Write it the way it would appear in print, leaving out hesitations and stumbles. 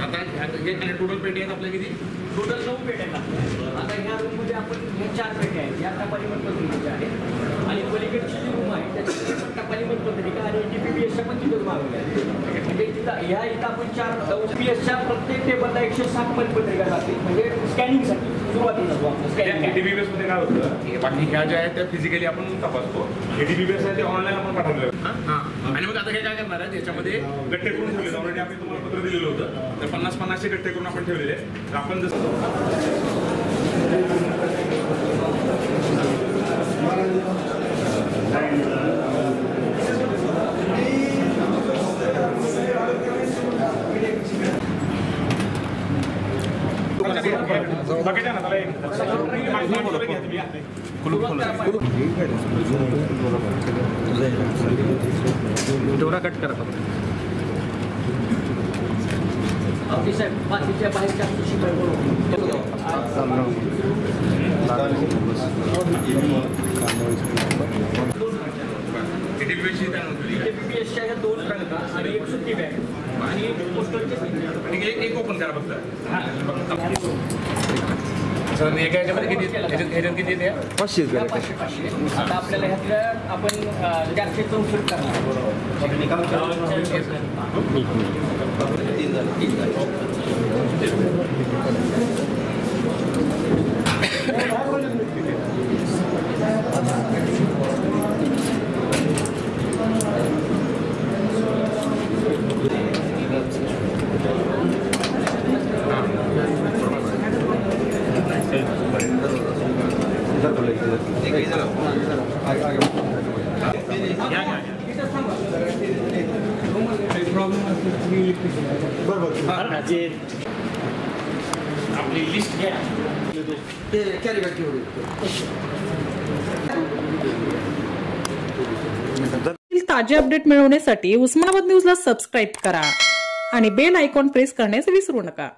आता हे टोटल पेटी आहेत आपल्या किती? टोटल 9 पेट्या आहेत. आता ह्या रूममध्ये आपण ह्या 4 पेट्या आहेत. या टपालीमध पत्रिकेच्या आहेत आणि पलीकडची जी रूम आहे त्याची टपालीमध पत्रिका आणि DPPSच्या पण तिथंच मागवल्या आहेत. म्हणजे ह्या इथं आपण 4 OPSच्या प्रत्येक टेबलला 107 पत्रिका जाते म्हणजे स्कॅनिंगसाठी सुरुवातीला DPPS मध्ये काय होतं, बाकी ह्या ज्या आहेत त्या फिजिकली आपण तपासतो. हे DPPS आहे ते ऑनलाईन आपण पाठवलं. आणि मग आता हे काय करणार आहे, त्याच्यामध्ये गट्टे करून ठेवले. ऑलरेडी आपण तुम्हाला पत्र दिलेलं होतं, तर 50-50 गट्टे करून आपण ठेवलेले. तर आपण जसं तेवढा कट करा. अगदी साहेब बाकीच्या बाहेरच्या शिकाय DPPSच्या ह्या 2 ट्रंका आणि 1 सुट्टी बॅग आणि पोस्टरचे एक ओपन करा फक्त. सर एका ह्याच्यामध्ये किती ह्याच्यात किती येते? 500. आता आपल्याला ह्यातल्या आपण 464 करणार. आपली लिस्ट घ्या. ताजे अपडेट मिळवण्यासाठी उस्मानाबाद न्यूजला सबस्क्राईब करा आणि बेल आयकॉन प्रेस करण्यास विसरू नका.